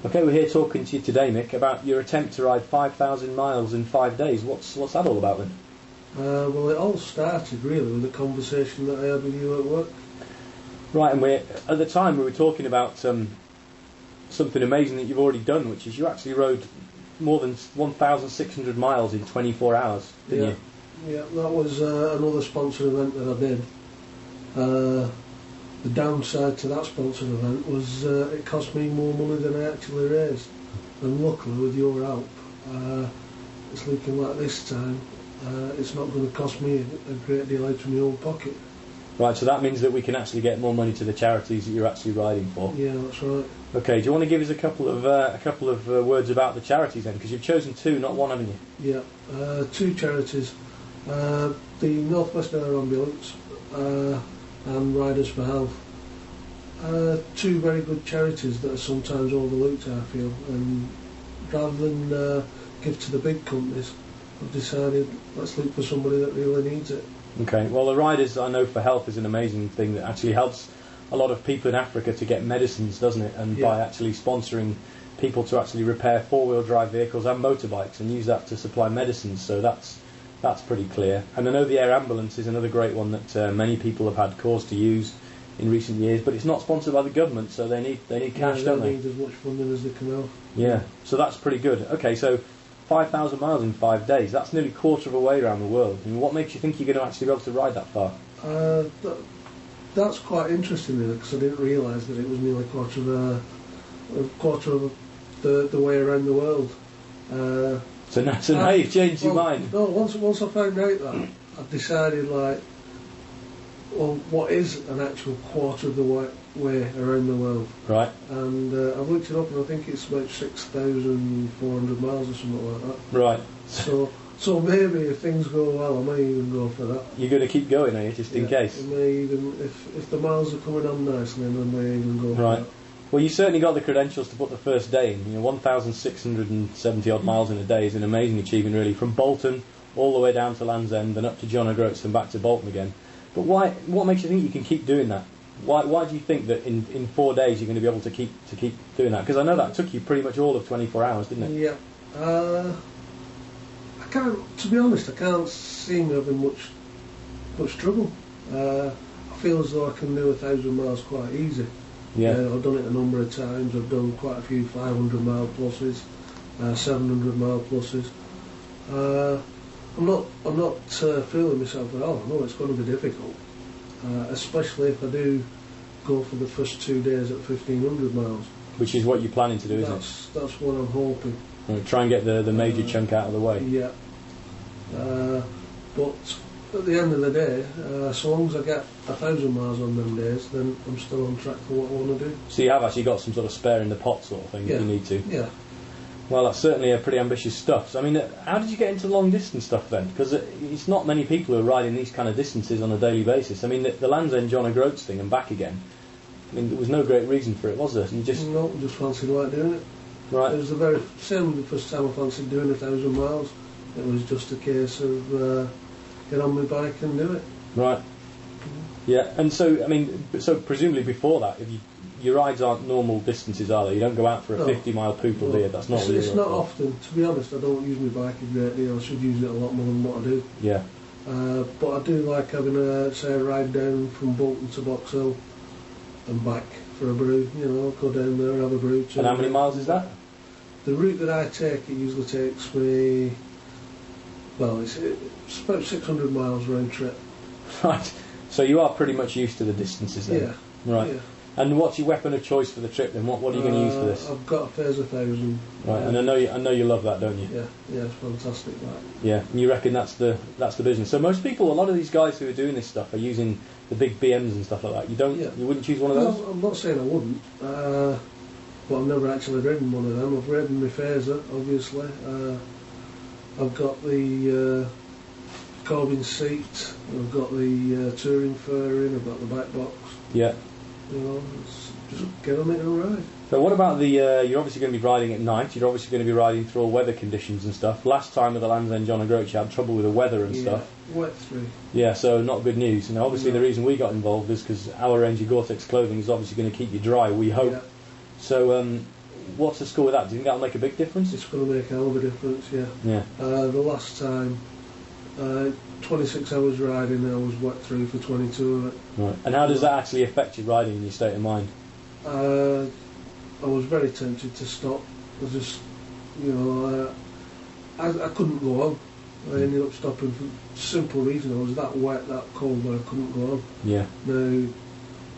Okay, we're here talking to you today, Mick, about your attempt to ride 5,000 miles in 5 days. What's that all about then? Well, it all started really with a conversation that I had with you at work. Right, and at the time we were talking about something amazing that you've already done, which is you actually rode more than 1,600 miles in 24 hours, didn't you? Yeah, that was another sponsored event that I did. The downside to that sponsored event was it cost me more money than I actually raised. And luckily, with your help, it's looking like this time it's not going to cost me a great deal out of my own pocket. Right, so that means that we can actually get more money to the charities that you're actually riding for. Yeah, that's right. Okay, do you want to give us a couple of words about the charities then? Because you've chosen two, not one, haven't you? Yeah, two charities. The Northwest Air Ambulance and Riders for Health. Two very good charities that are sometimes overlooked, I feel, and rather than give to the big companies, I've decided let's look for somebody that really needs it. Okay, well the Riders, I know for Health, is an amazing thing that actually helps a lot of people in Africa to get medicines, doesn't it? And by actually sponsoring people to actually repair four-wheel drive vehicles and motorbikes and use that to supply medicines, so that's pretty clear. And I know the Air Ambulance is another great one that many people have had cause to use in recent years, but it's not sponsored by the government, so they need cash, don't they? They need as much funding as they can have. Yeah, so that's pretty good. Okay, so 5,000 miles in 5 days, that's nearly a quarter of a way around the world. I mean, what makes you think you're going to actually be able to ride that far? That's quite interesting, really, because I didn't realise that it was nearly a quarter of the way around the world. So now you've changed your mind. No, once I found out that, I've decided, like, well, what is an actual quarter of the way around the world? Right. And I've looked it up, and I think it's about 6,400 miles or something like that. Right. So maybe if things go well, I may even go for that. You're going to keep going, are you, just in case? I may even, if the miles are coming on nicely, then I may even go for that. Well, you certainly got the credentials to put the first day in. 1,670 odd miles in a day is an amazing achievement, really, from Bolton all the way down to Land's End and up to John O'Groats and back to Bolton again. But what makes you think you can keep doing that? Why do you think that in 4 days you're going to be able to keep doing that? Because I know that took you pretty much all of 24 hours, didn't it? Yeah. I can't, to be honest, I can't see me having much trouble. I feel as though I can do 1,000 miles quite easy. Yeah. I've done it a number of times. I've done quite a few 500 mile pluses, 700 mile pluses. I'm not fooling myself at all. I know it's going to be difficult, especially if I do go for the first 2 days at 1,500 miles. Which is what you're planning to do, isn't it? That's what I'm hoping. Try and get the major chunk out of the way. Yeah. But at the end of the day, so long as I get 1,000 miles on them days, then I'm still on track for what I want to do. So you have actually got some sort of spare in the pot sort of thing that you need to? Yeah. Well, that's certainly a pretty ambitious stuff. So, I mean, how did you get into long distance stuff then? Because it's not many people who are riding these kind of distances on a daily basis. I mean, the Land's End John O'Groats thing and back again, I mean, there was no great reason for it, was there? You just... No, just fancied like doing it. Right. It was the very same the first time I fancied doing 1,000 miles. It was just a case of get on my bike and do it. Right. Yeah, and so, I mean, so presumably before that, if your rides aren't normal distances, are they? You don't go out for a 50-mile poodle, do you? That's not It's not often. To be honest, I don't use my bike a great deal. I should use it a lot more than what I do. Yeah. But I do like having a ride down from Bolton to Box Hill and back for a brew. Go down there, have a brew. And how many miles is that? The route that I take, it usually takes me, well, it's about 600 miles round trip. Right. So you are pretty much used to the distances then? Yeah. Right. Yeah. And what's your weapon of choice for the trip then? What are you going to use for this? I've got a FZR1000. Right, and I know you love that, don't you? Yeah, it's fantastic. That. Yeah, and you reckon that's the business. So most people, a lot of these guys who are doing this stuff are using the big BMs and stuff like that. You wouldn't choose one of those? I'm not saying I wouldn't, but I've never actually ridden one of them. I've ridden my FZR, obviously. I've got the Corbin seat. I've got the touring fairing. I've got the back box. Yeah. Just get on it and ride. So what about the, you're obviously going to be riding at night, you're obviously going to be riding through all weather conditions and stuff. Last time with the Land's End John O'Groats you had trouble with the weather and stuff. Wet through. Yeah, so not good news. And obviously the reason we got involved is because our range of Gore-Tex clothing is obviously going to keep you dry, we hope. Yeah. So what's the score with that? Do you think that'll make a big difference? It's going to make a hell of a difference, yeah. Yeah. The last time, 26 hours riding, I was wet through for 22 of it. Right. And how does that actually affect your riding and your state of mind? I was very tempted to stop. I just, I couldn't go on. I ended up stopping for simple reason. I was that wet, that cold, that I couldn't go on. Yeah. Now,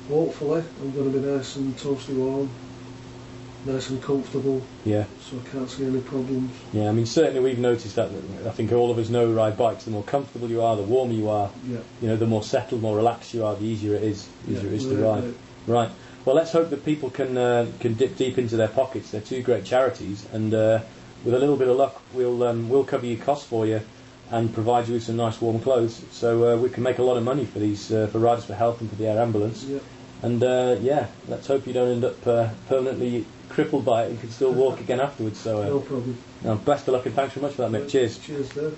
hopefully, I'm going to be nice and toasty warm, nice and comfortable. Yeah. So I can't see any problems. Yeah, I mean, certainly we've noticed that. I think all of us know ride bikes. The more comfortable you are, the warmer you are. Yeah. The more settled, more relaxed you are, the easier it is. To ride. Right. Well, let's hope that people can dip deep into their pockets. They're two great charities, and with a little bit of luck, we'll cover your costs for you and provide you with some nice warm clothes. So we can make a lot of money for these for Riders for Health and for the Air Ambulance. Yeah. And let's hope you don't end up permanently crippled by it and can still walk again afterwards. So no problem. Best of luck and thanks very much for that, Mick. Cheers. Cheers, Dave.